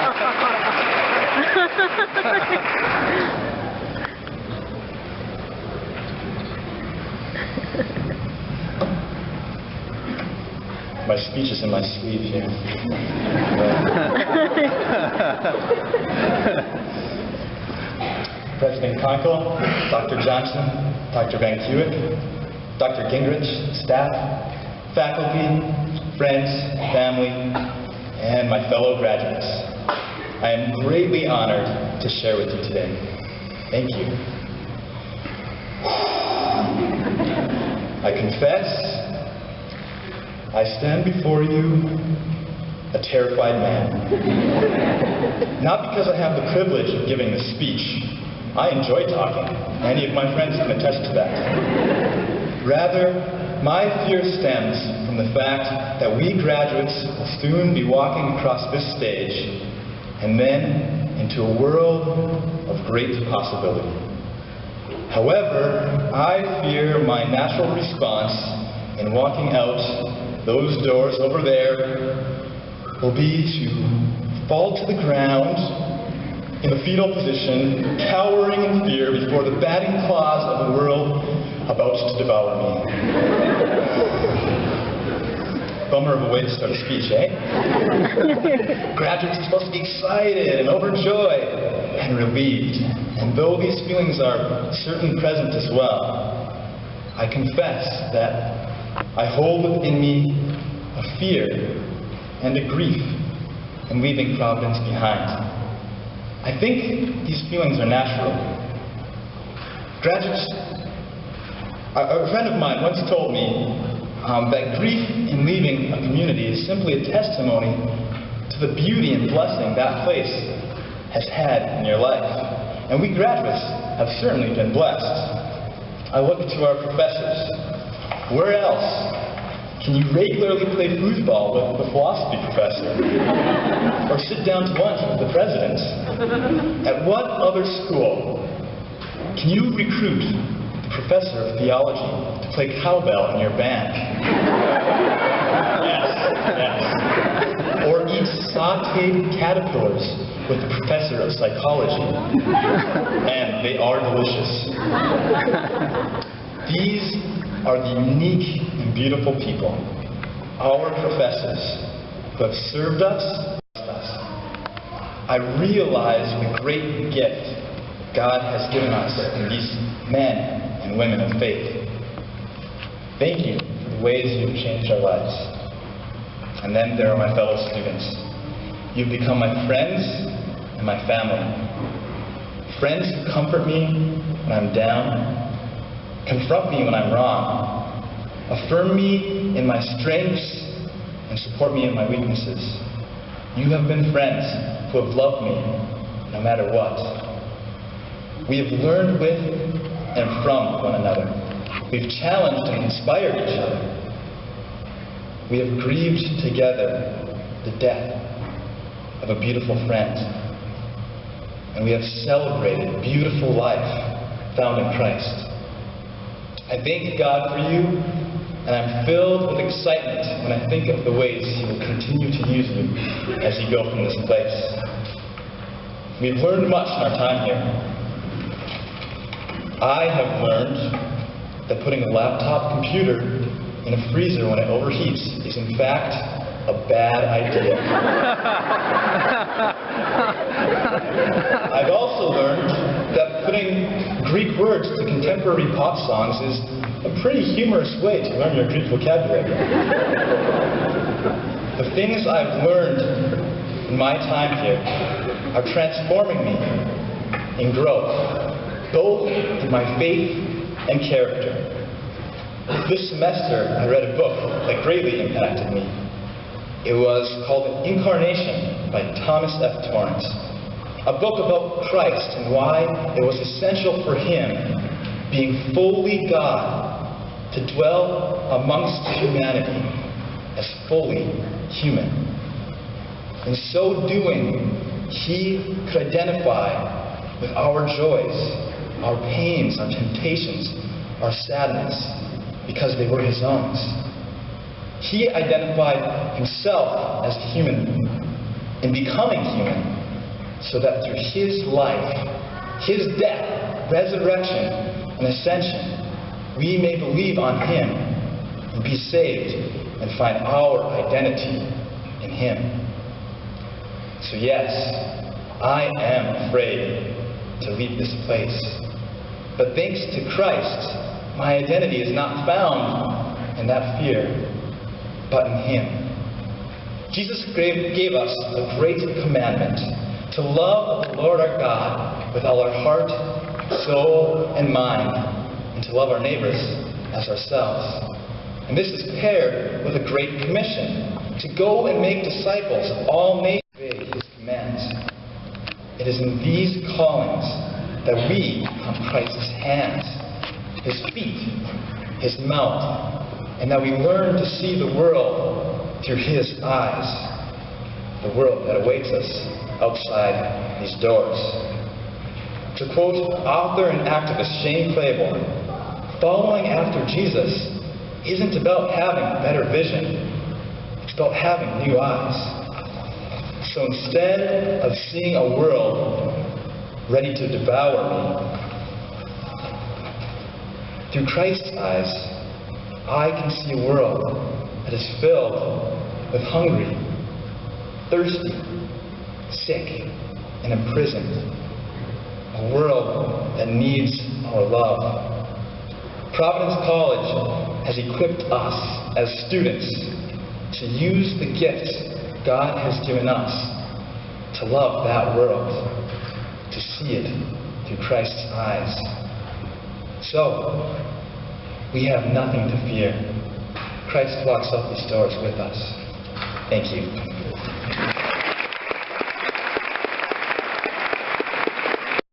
My speech is in my sleeve here. President Conkle, Dr. Johnson, Dr. Van Kuick, Dr. Gingrich, staff, faculty, friends, family, and my fellow graduates. I am greatly honored to share with you today. Thank you. I confess, I stand before you a terrified man. Not because I have the privilege of giving this speech. I enjoy talking. Many of my friends can attest to that. Rather, my fear stems from the fact that we graduates will soon be walking across this stage and then into a world of great possibility. However, I fear my natural response in walking out those doors over there will be to fall to the ground in a fetal position, cowering in fear before the batting claws of the world about to devour me. Bummer of a way to start a speech, eh? Graduates are supposed to be excited and overjoyed and relieved. And though these feelings are certainly present as well, I confess that I hold within me a fear and a grief in leaving Providence behind. I think these feelings are natural. Graduates, a friend of mine once told me that grief in leaving a community is simply a testimony to the beauty and blessing that place has had in your life. And we graduates have certainly been blessed. I look to our professors. Where else can you regularly play foosball with the philosophy professor? Or sit down to lunch with the president? At what other school can you recruit the professor of theology to play cowbell in your band? Yes. Or eat sauteed caterpillars with the professor of psychology. And they are delicious. These are the unique and beautiful people, our professors, who have served us. I realize the great gift God has given us in these men and women of faith. Thank you for the ways you've changed our lives. And then there are my fellow students. You've become my friends and my family. Friends who comfort me when I'm down, confront me when I'm wrong, affirm me in my strengths, and support me in my weaknesses. You have been friends who have loved me no matter what. We have learned with and from one another. We've challenged and inspired each other. We have grieved together the death of a beautiful friend. And we have celebrated beautiful life found in Christ. I thank God for you, and I'm filled with excitement when I think of the ways He will continue to use you as you go from this place. We've learned much in our time here. I have learned that putting a laptop computer in a freezer when it overheats is in fact a bad idea. I've also learned that putting Greek words to contemporary pop songs is a pretty humorous way to learn your Greek vocabulary. The things I've learned in my time here are transforming me in growth, both in my faith and character. This semester, I read a book that greatly impacted me. It was called Incarnation by Thomas F. Torrance, a book about Christ and why it was essential for Him, being fully God, to dwell amongst humanity as fully human. In so doing, He could identify with our joys, our pains, our temptations, our sadness, because they were His own. He identified Himself as human in becoming human, so that through his life, his death, resurrection, and ascension, we may believe on him and be saved and find our identity in him. So yes, I am afraid to leave this place. But thanks to Christ, my identity is not found in that fear, but in him. Jesus gave us the great commandment to love the Lord our God with all our heart, soul, and mind, and to love our neighbors as ourselves. And this is paired with a great commission to go and make disciples of all nations and obey his commands. It is in these callings that we become Christ's hands, his feet, his mouth, and that we learn to see the world through his eyes, the world that awaits us outside these doors. To quote author and activist Shane Claiborne, following after Jesus isn't about having better vision, it's about having new eyes. So instead of seeing a world ready to devour me, through Christ's eyes, I can see a world that is filled with hungry, thirsty, sick, and imprisoned. A world that needs our love. Providence College has equipped us as students to use the gifts God has given us to love that world, to see it through Christ's eyes. So, we have nothing to fear. Christ walks out these doors with us. Thank you.